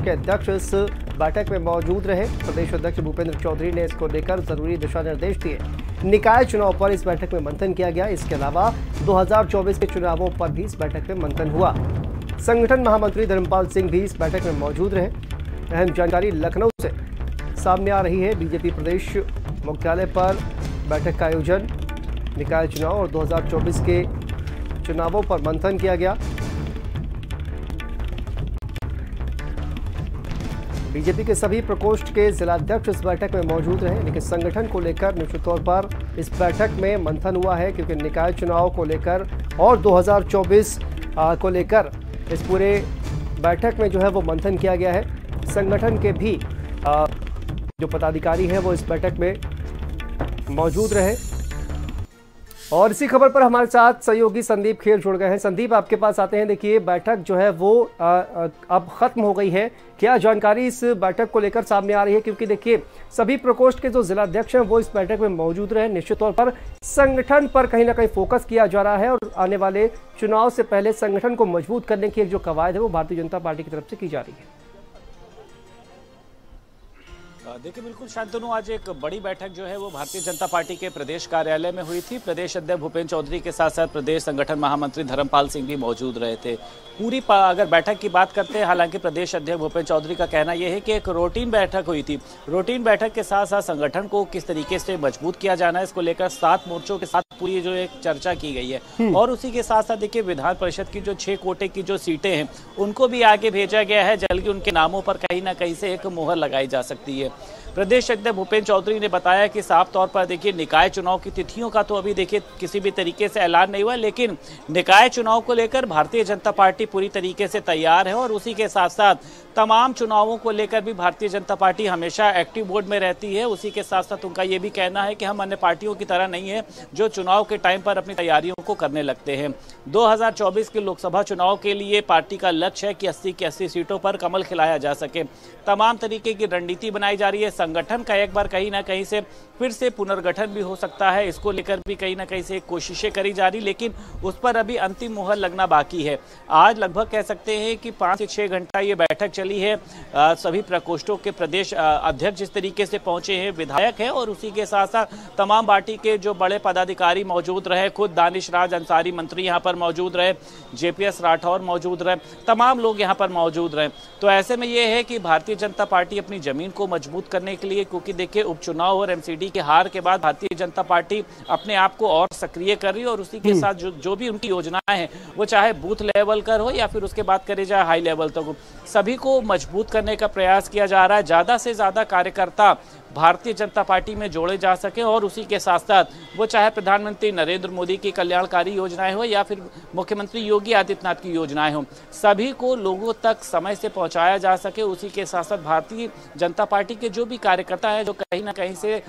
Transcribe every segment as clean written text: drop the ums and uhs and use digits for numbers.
के अध्यक्ष इस बैठक में मौजूद रहे। प्रदेश अध्यक्ष भूपेंद्र चौधरी ने इसको लेकर जरूरी दिशा निर्देश दिए। निकाय चुनाव पर इस बैठक में मंथन किया गया। इसके अलावा 2024 के चुनावों पर भी इस बैठक में मंथन हुआ। संगठन महामंत्री धर्मपाल सिंह भी इस बैठक में मौजूद रहे। अहम जानकारी लखनऊ से सामने आ रही है। बीजेपी प्रदेश मुख्यालय पर बैठक का आयोजन, निकाय चुनाव और 2024 के चुनावों पर मंथन किया गया। बीजेपी के सभी प्रकोष्ठ के जिलाध्यक्ष इस बैठक में मौजूद रहे, लेकिन संगठन को लेकर निश्चित तौर पर इस बैठक में मंथन हुआ है, क्योंकि निकाय चुनाव को लेकर और 2024 को लेकर इस पूरे बैठक में जो है वो मंथन किया गया है। संगठन के भी जो पदाधिकारी हैं वो इस बैठक में मौजूद रहे। और इसी खबर पर हमारे साथ सहयोगी संदीप खेर जुड़ गए हैं। संदीप, आपके पास आते हैं। देखिए, बैठक जो है वो अब खत्म हो गई है। क्या जानकारी इस बैठक को लेकर सामने आ रही है? क्योंकि देखिए, सभी प्रकोष्ठ के जो जिलाध्यक्ष हैं वो इस बैठक में मौजूद रहे। निश्चित तौर पर संगठन पर कहीं ना कहीं फोकस किया जा रहा है और आने वाले चुनाव से पहले संगठन को मजबूत करने की एक जो कवायद है वो भारतीय जनता पार्टी की तरफ से की जा रही है। देखिए, बिल्कुल शांतनु, आज एक बड़ी बैठक जो है वो भारतीय जनता पार्टी के प्रदेश कार्यालय में हुई थी। प्रदेश अध्यक्ष भूपेंद्र चौधरी के साथ साथ प्रदेश संगठन महामंत्री धर्मपाल सिंह भी मौजूद रहे थे। पूरी अगर बैठक की बात करते हैं, हालांकि प्रदेश अध्यक्ष भूपेंद्र चौधरी का कहना यह है कि एक रूटीन बैठक हुई थी। रूटीन बैठक के साथ साथ संगठन को किस तरीके से मजबूत किया जाना है, इसको लेकर 7 मोर्चों के साथ पूरी जो एक चर्चा की गई है। और उसी के साथ साथ देखिए, विधान परिषद की जो 6 कोटे की जो सीटें हैं उनको भी आगे भेजा गया है, जल्द उनके नामों पर कहीं ना कहीं से एक मुहर लगाई जा सकती है। प्रदेश अध्यक्ष भूपेंद्र चौधरी ने बताया कि साफ तौर पर देखिए, निकाय चुनाव की तिथियों का तो अभी देखिए किसी भी तरीके से ऐलान नहीं हुआ, लेकिन निकाय चुनाव को लेकर भारतीय जनता पार्टी पूरी तरीके से तैयार है। और उसी के साथ साथ तमाम चुनावों को लेकर भी भारतीय जनता पार्टी हमेशा एक्टिव मोड में रहती है। उसी के साथ साथ उनका ये भी कहना है कि हम अन्य पार्टियों की तरह नहीं है जो चुनाव के टाइम पर अपनी तैयारियों को करने लगते हैं। 2024 के लोकसभा चुनाव के लिए पार्टी का लक्ष्य है कि 80 की 80 सीटों पर कमल खिलाया जा सके। तमाम तरीके की रणनीति बनाई जा रही है। संगठन का एक बार कहीं ना कहीं से फिर से पुनर्गठन भी हो सकता है, इसको लेकर भी कहीं ना कहीं से कोशिशें करी जा रही, लेकिन उस पर अभी अंतिम मुहर लगना बाकी है। आज लगभग कह सकते हैं कि 5 से 6 घंटा ये बैठक चली है। सभी प्रकोष्ठों के प्रदेश अध्यक्ष जिस तरीके से पहुंचे हैं, विधायक है, और उसी के साथ साथ तमाम पार्टी के जो बड़े पदाधिकारी मौजूद रहे। खुद दानिश राज अंसारी मंत्री यहाँ पर मौजूद रहे, JPS राठौर मौजूद रहे, तमाम लोग यहाँ पर मौजूद रहे। तो ऐसे में ये है कि भारतीय जनता पार्टी अपनी जमीन को मजबूत करने के लिए, क्योंकि देखिए उपचुनाव और MCD की हार के बाद भारतीय जनता पार्टी अपने आप को और सक्रिय कर रही है। और उसी के साथ जो भी उनकी योजनाएं हैं, वो चाहे बूथ लेवल कर हो या फिर उसके बाद करे जाए हाई लेवल तक हो, सभी को मजबूत करने का प्रयास किया जा रहा है। ज्यादा से ज्यादा कार्यकर्ता भारतीय जनता पार्टी में जोड़े जा सके। और उसी के साथ साथ वो चाहे प्रधानमंत्री नरेंद्र मोदी की कल्याणकारी योजनाएं हो या फिर मुख्यमंत्री योगी आदित्यनाथ की योजनाएं हो, सभी को लोगों तक समय से पहुंचाया जा सके। उसी के साथ साथ भारतीय जनता पार्टी के जो भी कार्यकर्ता हैं जो कहीं ना कहीं से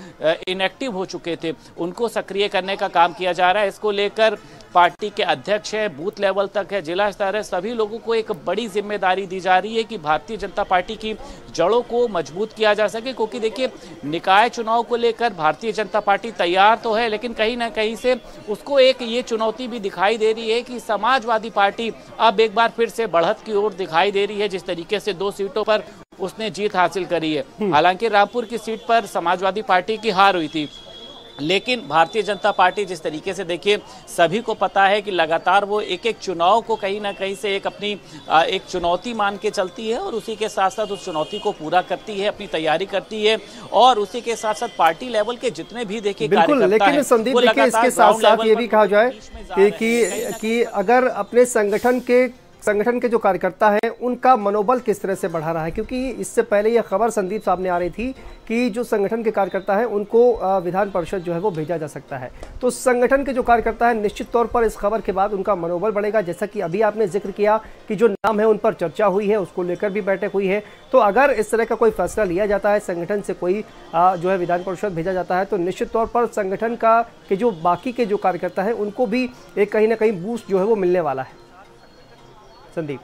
इनएक्टिव हो चुके थे, उनको सक्रिय करने का काम किया जा रहा है। इसको लेकर पार्टी के अध्यक्ष है, बूथ लेवल तक है, जिला स्तर है, सभी लोगों को एक बड़ी जिम्मेदारी दी जा रही है कि भारतीय जनता पार्टी की जड़ों को मजबूत किया जा सके। क्योंकि देखिए, निकाय चुनाव को लेकर भारतीय जनता पार्टी तैयार तो है, लेकिन कहीं ना कहीं से उसको एक ये चुनौती भी दिखाई दे रही है कि समाजवादी पार्टी अब एक बार फिर से बढ़त की ओर दिखाई दे रही है। जिस तरीके से 2 सीटों पर उसने जीत हासिल करी है। हालांकि रामपुर की सीट पर समाजवादी पार्टी की हार हुई थी, लेकिन भारतीय जनता पार्टी जिस तरीके से देखिए, सभी को पता है कि लगातार वो एक एक चुनाव को कहीं ना कहीं से एक अपनी एक चुनौती मान के चलती है। और उसी के साथ साथ उस चुनौती को पूरा करती है, अपनी तैयारी करती है। और उसी के साथ साथ पार्टी लेवल के जितने भी देखिए कार्यकर्ता, लेकिन संदीप देखिए, इसके साथ साथ ये भी कहा जाए कि अगर अपने संगठन के जो कार्यकर्ता हैं उनका मनोबल किस तरह से बढ़ा रहा है, क्योंकि इससे पहले यह खबर संदीप सामने आ रही थी कि जो संगठन के कार्यकर्ता हैं उनको विधान परिषद जो है वो भेजा जा सकता है। तो संगठन के जो कार्यकर्ता हैं, निश्चित तौर पर इस खबर के बाद उनका मनोबल बढ़ेगा। जैसा कि अभी आपने जिक्र किया कि जो नाम है उन पर चर्चा हुई है, उसको लेकर भी बैठक हुई है। तो अगर इस तरह का कोई फैसला लिया जाता है, संगठन से कोई जो है विधान परिषद भेजा जाता है, तो निश्चित तौर पर संगठन का के जो बाकी के जो कार्यकर्ता हैं उनको भी एक कहीं ना कहीं बूस्ट जो है वो मिलने वाला है। संदीप,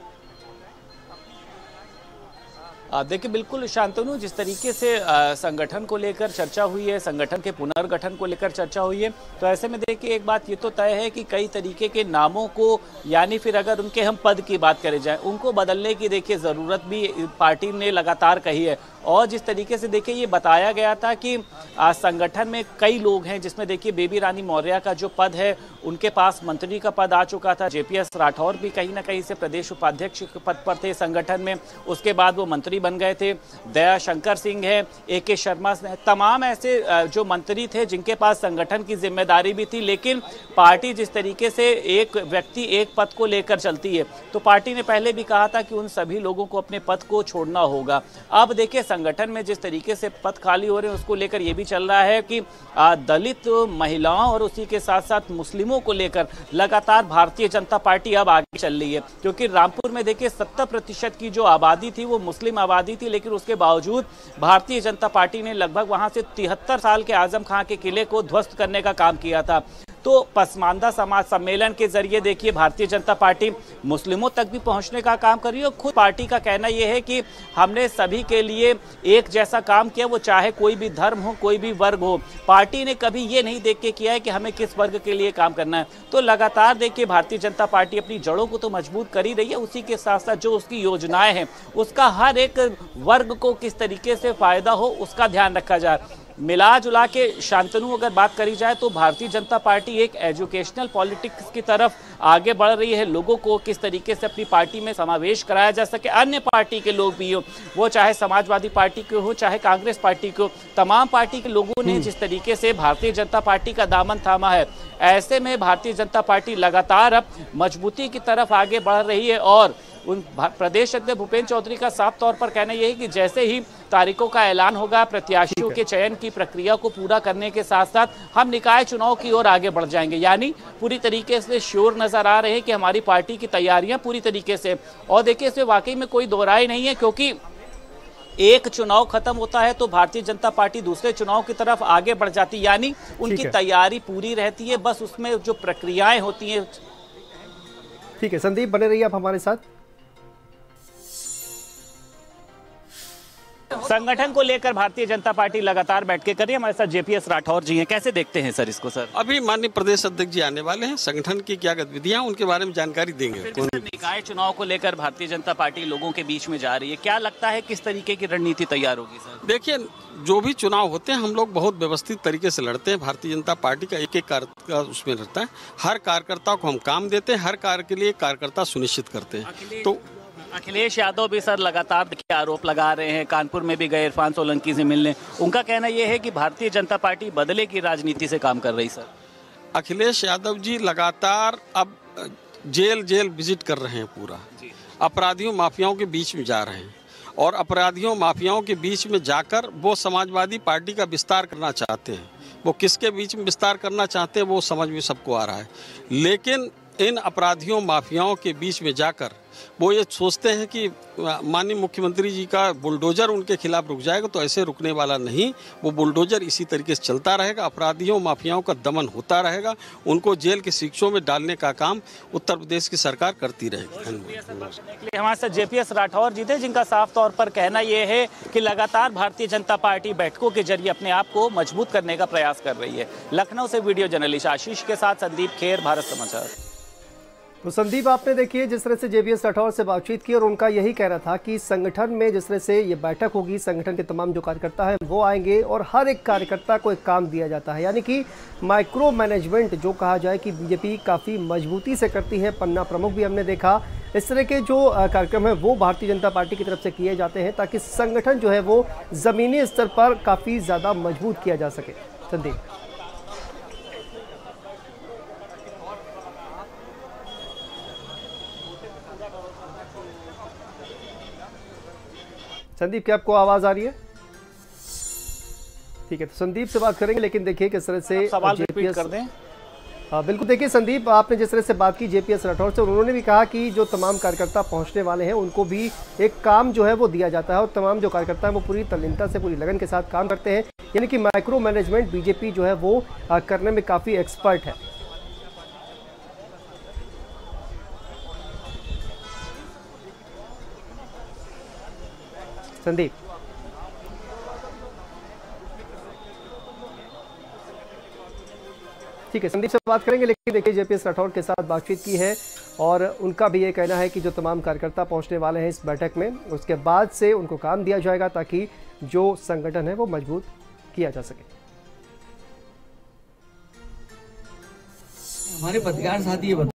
देखिए बिल्कुल शांतनु, जिस तरीके से संगठन को लेकर चर्चा हुई है, संगठन के पुनर्गठन को लेकर चर्चा हुई है, तो ऐसे में देखिए एक बात ये तो तय है कि कई तरीके के नामों को, यानी फिर अगर उनके हम पद की बात करें जाए, उनको बदलने की देखिए ज़रूरत भी पार्टी ने लगातार कही है। और जिस तरीके से देखिए ये बताया गया था कि संगठन में कई लोग हैं, जिसमें देखिए बेबी रानी मौर्य का जो पद है उनके पास मंत्री का पद आ चुका था, जेपीएस राठौर भी कहीं ना कहीं से प्रदेश उपाध्यक्ष के पद पर थे संगठन में, उसके बाद वो मंत्री बन गए थे। दया शंकर सिंह है, AK शर्मा, तमाम ऐसे जो मंत्री थे जिनके पास संगठन की जिम्मेदारी भी थी, लेकिन पार्टी जिस तरीके से एक व्यक्ति एक पद को लेकर चलती है, तो पार्टी ने पहले भी कहा था कि उन सभी लोगों को अपने पद को छोड़ना होगा। अब देखिए संगठन में जिस तरीके से पद खाली हो रहे हैं उसको लेकर यह भी चल रहा है कि दलित महिलाओं और उसी के साथ साथ मुस्लिमों को लेकर लगातार भारतीय जनता पार्टी अब आगे चल रही है, क्योंकि रामपुर में देखिए 70% की जो आबादी थी वो मुस्लिम आबादी थी, लेकिन उसके बावजूद भारतीय जनता पार्टी ने लगभग वहां से 73 साल के आजम खां के किले को ध्वस्त करने का काम किया था। तो पसमानदा समाज सम्मेलन के जरिए देखिए भारतीय जनता पार्टी मुस्लिमों तक भी पहुंचने का काम कर रही है। और खुद पार्टी का कहना यह है कि हमने सभी के लिए एक जैसा काम किया, वो चाहे कोई भी धर्म हो, कोई भी वर्ग हो। पार्टी ने कभी ये नहीं देख के किया है कि हमें किस वर्ग के लिए काम करना है। तो लगातार देखिए भारतीय जनता पार्टी अपनी जड़ों को तो मजबूत कर ही रही है, उसी के साथ साथ जो उसकी योजनाएं हैं उसका हर एक वर्ग को किस तरीके से फायदा हो उसका ध्यान रखा जाए। मिला जुला के शांतनु अगर बात करी जाए तो भारतीय जनता पार्टी एक एजुकेशनल पॉलिटिक्स की तरफ आगे बढ़ रही है। लोगों को किस तरीके से अपनी पार्टी में समावेश कराया जा सके, अन्य पार्टी के लोग भी हो, वो चाहे समाजवादी पार्टी के हो चाहे कांग्रेस पार्टी के हो, तमाम पार्टी के लोगों ने जिस तरीके से भारतीय जनता पार्टी का दामन थामा है, ऐसे में भारतीय जनता पार्टी लगातार अब मजबूती की तरफ आगे बढ़ रही है। और उन प्रदेश अध्यक्ष भूपेंद्र चौधरी का साफ तौर पर कहना यह है कि जैसे ही तारीखों का ऐलान होगा, प्रत्याशियों के चयन की प्रक्रिया को पूरा करने के साथ साथ हम निकाय चुनाव की ओर आगे बढ़ जाएंगे। यानी पूरी तरीके से श्योर नजर आ रहे हैं कि हमारी पार्टी की तैयारियां पूरी तरीके से, और देखिए इसमें वाकई में कोई दो राय नहीं है, क्योंकि एक चुनाव खत्म होता है तो भारतीय जनता पार्टी दूसरे चुनाव की तरफ आगे बढ़ जाती है, यानी उनकी तैयारी पूरी रहती है, बस उसमें जो प्रक्रियाएं होती हैं। ठीक है संदीप, बने रहिए आप हमारे साथ। संगठन को लेकर भारतीय जनता पार्टी लगातार बैठकें कर रही है। हमारे साथ जेपीएस राठौर जी हैं, कैसे देखते हैं सर इसको? सर अभी माननीय प्रदेश अध्यक्ष जी आने वाले हैं, संगठन की क्या गतिविधियां उनके बारे में जानकारी देंगे। निकाय चुनाव को लेकर भारतीय जनता पार्टी लोगों के बीच में जा रही है, क्या लगता है किस तरीके की रणनीति तैयार होगी सर? देखिए, जो भी चुनाव होते हैं हम लोग बहुत व्यवस्थित तरीके से लड़ते हैं। भारतीय जनता पार्टी का एक एक कार्यकर्ता उसमें रहता है, हर कार्यकर्ता को हम काम देते हैं, हर कार्य के लिए कार्यकर्ता सुनिश्चित करते हैं। तो अखिलेश यादव भी सर लगातार देखिए आरोप लगा रहे हैं, कानपुर में भी गए इरफान सोलंकी से मिलने, उनका कहना यह है कि भारतीय जनता पार्टी बदले की राजनीति से काम कर रही। सर अखिलेश यादव जी लगातार अब जेल विजिट कर रहे हैं, पूरा अपराधियों माफियाओं के बीच में जा रहे हैं, और अपराधियों माफियाओं के बीच में जाकर वो समाजवादी पार्टी का विस्तार करना चाहते हैं। वो किसके बीच में विस्तार करना चाहते हैं वो समझ में सबको आ रहा है, लेकिन इन अपराधियों माफियाओं के बीच में जाकर वो ये सोचते हैं कि माननीय मुख्यमंत्री जी का बुलडोजर उनके खिलाफ रुक जाएगा, तो ऐसे रुकने वाला नहीं। वो बुलडोजर इसी तरीके से चलता रहेगा, अपराधियों माफियाओं का दमन होता रहेगा, उनको जेल के शिक्षों में डालने का काम उत्तर प्रदेश की सरकार करती रहेगी। हमारे साथ जेपीएस राठौर जी थे, जिनका साफ तौर पर कहना यह है कि लगातार भारतीय जनता पार्टी बैठकों के जरिए अपने आप को मजबूत करने का प्रयास कर रही है। लखनऊ से वीडियो जर्नलिस्ट आशीष के साथ संदीप खेर, भारत समाचार। तो संदीप, आपने देखिए जिस तरह से जेपीएस राठौर से बातचीत की और उनका यही कहना था कि संगठन में जिस तरह से ये बैठक होगी, संगठन के तमाम जो कार्यकर्ता हैं वो आएंगे और हर एक कार्यकर्ता को एक काम दिया जाता है, यानी कि माइक्रो मैनेजमेंट जो कहा जाए कि बीजेपी काफ़ी मजबूती से करती है। पन्ना प्रमुख भी हमने देखा, इस तरह के जो कार्यक्रम है वो भारतीय जनता पार्टी की तरफ से किए जाते हैं ताकि संगठन जो है वो ज़मीनी स्तर पर काफ़ी ज़्यादा मजबूत किया जा सके। संदीप, संदीप क्या आपको आवाज आ रही है? ठीक है, तो संदीप से बात करेंगे, लेकिन देखिए किस तरह से सवाल रिपीट कर दें। हाँ बिल्कुल, देखिए संदीप, आपने जिस तरह से बात की जेपीएस राठौर से, उन्होंने भी कहा कि जो तमाम कार्यकर्ता पहुंचने वाले हैं उनको भी एक काम जो है वो दिया जाता है और तमाम जो कार्यकर्ता हैं वो पूरी तल्लीनता से, पूरी लगन के साथ काम करते हैं, यानी कि माइक्रो मैनेजमेंट बीजेपी जो है वो करने में काफ़ी एक्सपर्ट है। संदीप। ठीक है, संदीप से बात करेंगे, लेकिन देखिए जेपीएस राठौड़ के साथ बातचीत की है और उनका भी ये कहना है कि जो तमाम कार्यकर्ता पहुंचने वाले हैं इस बैठक में, उसके बाद से उनको काम दिया जाएगा ताकि जो संगठन है वो मजबूत किया जा सके। हमारे पत्रकार साथी ये